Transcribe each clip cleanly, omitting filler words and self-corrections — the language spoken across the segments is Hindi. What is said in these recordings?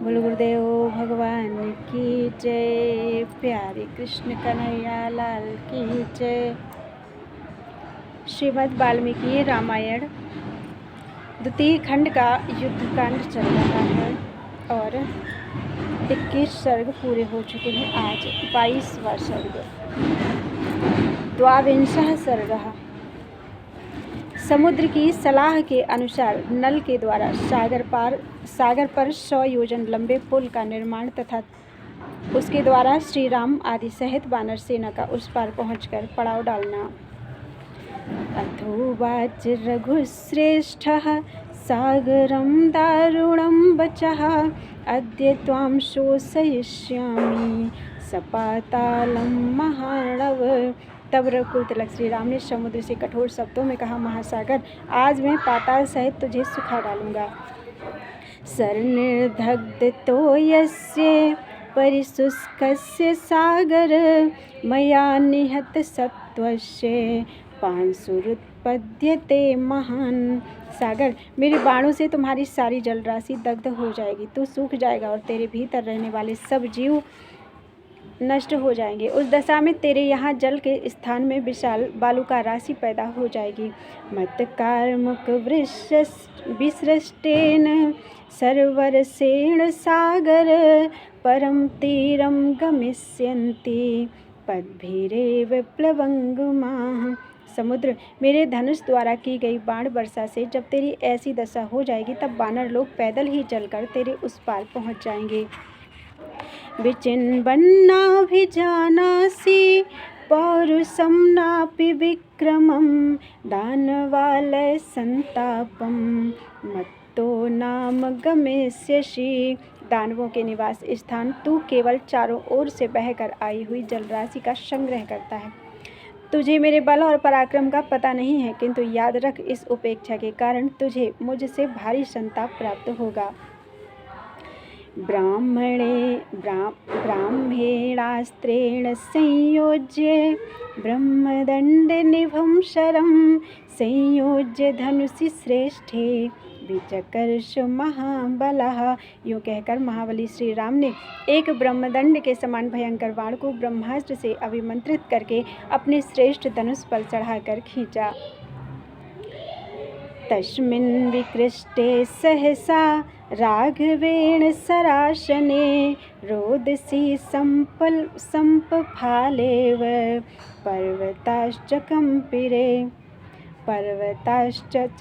बोलो गुरुदेव भगवान की जय। प्यारे कृष्ण कन्हैया लाल की जय। श्रीमद् वाल्मीकि रामायण द्वितीय खंड का युद्धकांड चल रहा है और 21 सर्ग पूरे हो चुके हैं। आज 22वां सर्ग, द्वाविंशः सर्गः। समुद्र की सलाह के अनुसार नल के द्वारा सागर पर 100 योजन लंबे पुल का निर्माण तथा उसके द्वारा श्री राम आदि सहित वानर सेना का उस पार पहुंचकर पड़ाव डालना। अथोवाच रघुश्रेष्ठः सागरं दारुणं वचः अद्य त्वां शोषयिष्यामि सपातालं महार्णव। तब रघुकुल तिलक श्री राम ने समुद्र से कठोर शब्दों में कहा, महासागर, आज मैं पाताल सहित तुझे सुखा डालूंगा। सर्निर्दग्धतो यस्य परिशुष्कस्य सागर मया निहत सत्वस्य पांसुरुत्पद्यते महान। सागर, मेरे बाणों से तुम्हारी सारी जल राशि दग्ध हो जाएगी, तू सूख जाएगा और तेरे भीतर रहने वाले सब जीव नष्ट हो जाएंगे। उस दशा में तेरे यहाँ जल के स्थान में विशाल बालुका राशि पैदा हो जाएगी। मत्कार्मुक विसृष्टेन सर्वरसेण सागर परम तीरम गमिष्यन्ति पद्भिरेव प्लवंगमाः। समुद्र, मेरे धनुष द्वारा की गई बाण वर्षा से जब तेरी ऐसी दशा हो जाएगी तब वानर लोग पैदल ही चलकर तेरे उस पार पहुँच जाएंगे। विचिन्वन्नाभिजानासि पौरुषं नापि विक्रमं दानवालय संतापं मत्तो नाम गमिष्यसि। दानवों के निवास स्थान तू केवल चारों ओर से बहकर आई हुई जलराशि का संग्रह करता है। तुझे मेरे बल और पराक्रम का पता नहीं है, किंतु याद रख, इस उपेक्षा के कारण तुझे मुझसे भारी संताप प्राप्त होगा। ब्राह्मणेणास्त्रेण संयोज्य ब्रह्मदण्डनिभं शरं संयोज्य धनुषि श्रेष्ठे विचकर्ष महाबलः। यूँ कहकर महाबली श्री राम ने एक ब्रह्मदंड के समान भयंकर बाण को ब्रह्मास्त्र से अभिमंत्रित करके अपने श्रेष्ठ धनुष पर चढ़ाकर खींचा। तस्मिन् विकृष्टे सहसा राघवेण सराशने रोदसी संपफालेव पर्वताश्च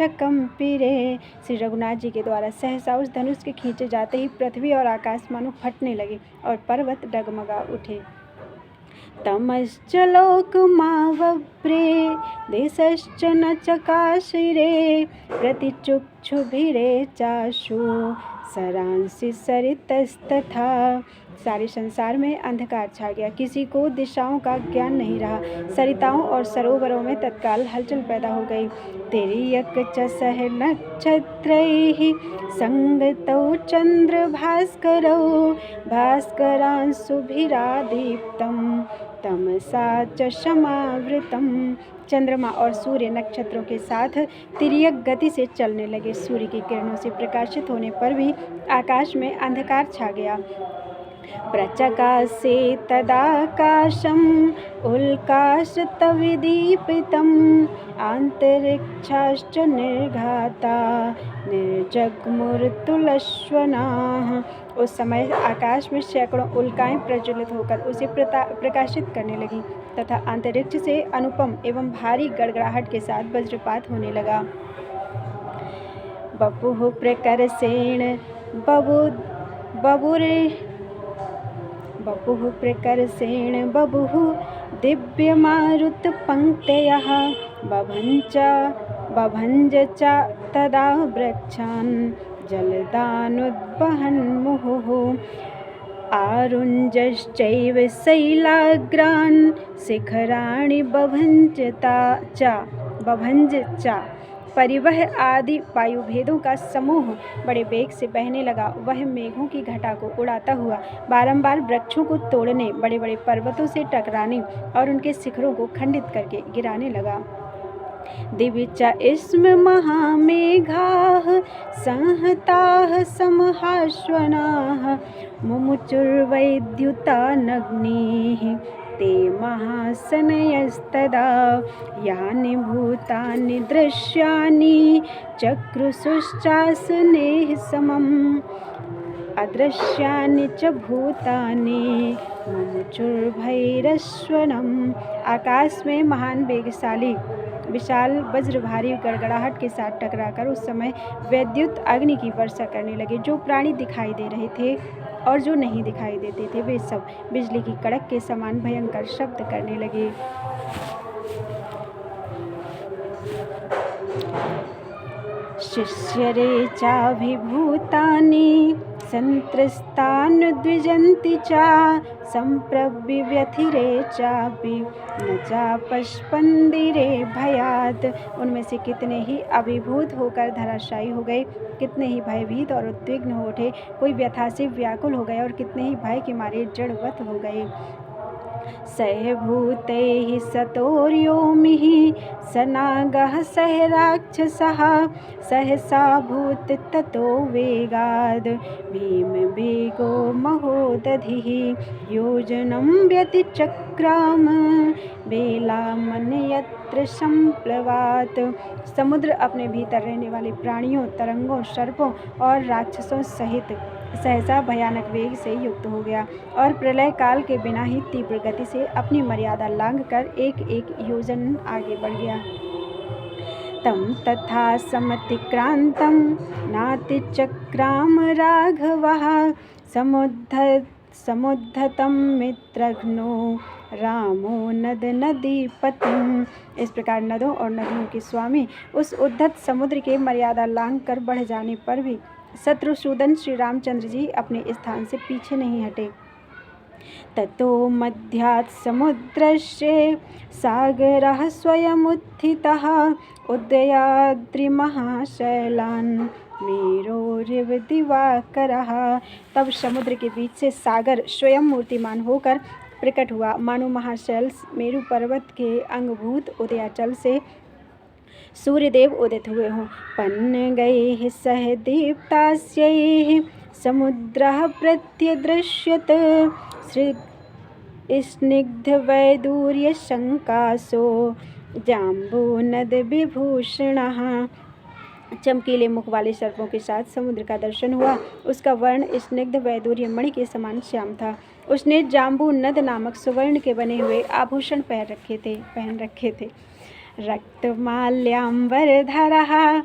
कंपिरे। श्री रघुनाथ जी के द्वारा सहसा उस धनुष के खींचे जाते ही पृथ्वी और आकाश मानो फटने लगे और पर्वत डगमगा उठे। तमश्च लोकमावव्रे देशश्च न चकाशिरे प्रतिचुक्षुभिरे चाशु सरांसि सरितस्तथा। सारे संसार में अंधकार छा गया, किसी को दिशाओं का ज्ञान नहीं रहा। सरिताओं और सरोवरों में तत्काल हलचल पैदा हो गई। तिर्यक च सह नक्षत्रैः संगतौ चंद्र भास्करांशुभिरादीप्तं तमसा च समावृतम्। चंद्रमा और सूर्य नक्षत्रों के साथ तिर्यक गति से चलने लगे। सूर्य की किरणों से प्रकाशित होने पर भी आकाश में अंधकार छा गया। प्रचकासे तदाकाशम् उल्काशतविदीपितम् आन्तरिक्षाश्च निर्घाता निर्जग्मुर्तुलश्वनाः। उस समय आकाश में सैकड़ों उल्काएं प्रज्वलित होकर उसे प्रकाशित करने लगी तथा अंतरिक्ष से अनुपम एवं भारी गड़गड़ाहट के साथ वज्रपात होने लगा। बपुः प्रकर्षेण बभुः दिव्यमारुतपङ्क्तयः बभञ्ज च तदा वृक्षान् जलदानुद्वहन्मुहुः आरुञ्जश्चैव शैलाग्रान् शिखराणि बभञ्ज च। परिवह आदि वायुभेदों का समूह बड़े वेग से बहने लगा। वह मेघों की घटा को उड़ाता हुआ बारंबार वृक्षों को तोड़ने, बड़े बड़े पर्वतों से टकराने और उनके शिखरों को खंडित करके गिराने लगा। दिवि च स्म महामेघाः संहताः समहाश्वनाः मुमुचुर्वैद्युतानग्निः ते महाशनयस्तदा यानि भूतानि दृश्यानि चक्रुषुश्चासनेः समम् अदृश्यानि च भूतानि मुमुचुर्भैरस्वनम्। आकाश में महान वेगशाली विशाल वज्र भारी गड़गड़ाहट के साथ टकराकर उस समय वैद्युत अग्नि की वर्षा करने लगे। जो प्राणी दिखाई दे रहे थे और जो नहीं दिखाई देते थे वे सब बिजली की कड़क के समान भयंकर शब्द करने लगे। शिष्यरे चाभिभूतानि संत्रस्तानुद्विजन्ति चा संप्रव्यथिरे चापि न चापस्पन्दिरे भयात्। उनमें से कितने ही अभिभूत होकर धराशायी हो गए, कितने ही भयभीत और उद्विग्न हो उठे, कोई व्यथा से व्याकुल हो गए और कितने ही भय के मारे जड़वत हो गए। सहभूतैः सतोर्योमिः सनागः सह राक्षसः सहसा भूत ततो वेगाद् भीमवेगो महोदधिः योजनं व्यतिचक्राम बेलामन्यत्र संप्लवात्। समुद्र अपने भीतर रहने वाले प्राणियों, तरंगों, सर्पों और राक्षसों सहित सहसा भयानक वेग से युक्त हो गया और प्रलय काल के बिना ही तीव्र गति से अपनी मर्यादा लांघकर एक एक योजन आगे बढ़ गया। तम तथा समतिक्रांतं नातिचक्राम राघवः समुद्धतं मित्रघ्नो रामो नद नदीपतिम्। इस प्रकार नदों और नदियों के स्वामी उस उद्धत समुद्र के मर्यादा लांघकर बढ़ जाने पर भी शत्रुसूदन श्री रामचंद्र जी अपने स्थान से पीछे नहीं हटे। ततो मध्यात् समुद्रस्य सागरः स्वयमुत्थितः उदयाद्रिमहाशैलान् मेरोरिव दिवाकरः। तब समुद्र के बीच से सागर स्वयं मूर्तिमान होकर प्रकट हुआ, मानो महाशैल मेरु पर्वत के अंगभूत उदयाचल से सूर्यदेव उदित हुए हों। पन्नगैः सह दीप्तास्यैः समुद्रः प्रत्यदृश्यत स्निग्धवैदूर्यशङ्कासो जाम्बूनदविभूषणः। चमकीले मुख वाले सर्पों के साथ समुद्र का दर्शन हुआ। उसका वर्ण स्निग्ध वैदूर्य मणि के समान श्याम था। उसने जाम्बू नद नामक सुवर्ण के बने हुए आभूषण पहन रखे थे। रक्तमाल्याम्बरधरः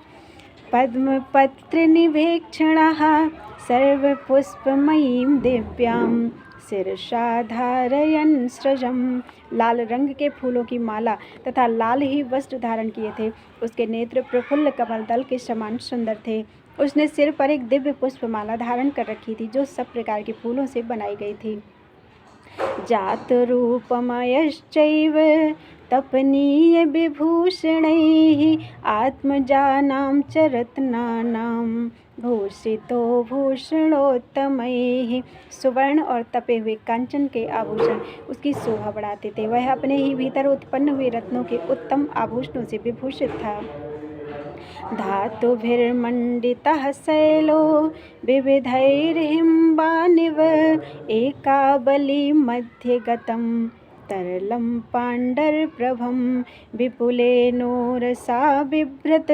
पद्मपत्रनिभेक्षणः सर्वपुष्पमयीं दिव्यां शिरसा धारयन् स्रजम्। लाल रंग के फूलों की माला तथा लाल ही वस्त्र धारण किए थे। उसके नेत्र प्रफुल्ल कमल दल के समान सुंदर थे। उसने सिर पर एक दिव्य पुष्पमाला धारण कर रखी थी जो सब प्रकार के फूलों से बनाई गई थी। जात रूपमयश्चैव तपनीय विभूषणैः आत्मजानां च रत्नानां भूषितो भूषणोत्तमैः। सुवर्ण और तपे हुए कांचन के आभूषण उसकी शोभा बढ़ाते थे। वह अपने ही भीतर उत्पन्न हुए रत्नों के उत्तम आभूषणों से विभूषित था। धातुभिर्मण्डितः शैलो विविधैर्हिम्बानिव एकाबली मध्ये गतं तरलं पाण्डरप्रभं विपुलेनोरसा बिभ्रत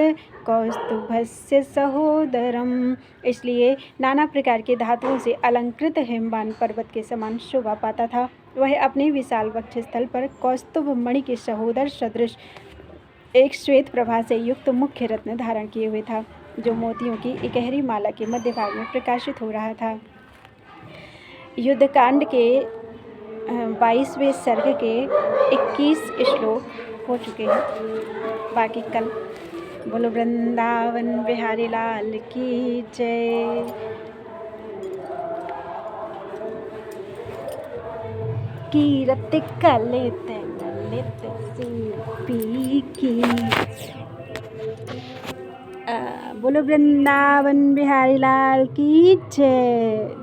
कौस्तुभस्य सहोदरम्। इसलिए नाना प्रकार के धातुओं से अलंकृत हिमवान पर्वत के समान शोभा पाता था। वह अपने विशाल वक्षस्थल पर कौस्तुभ मणि के सहोदर सदृश एक श्वेत प्रभा से युक्त मुख्य रत्न धारण किए हुए था जो मोतियों की इकहरी माला के मध्य भाग में प्रकाशित हो रहा था। युद्धकांड के 22वें सर्ग के 21 श्लोक हो चुके हैं। बाकी कल। बोलो वृंदावन बिहारी लाल की जय। कीरत कलित ललित सूपी की। बोलो वृंदावन बिहारी लाल की जय।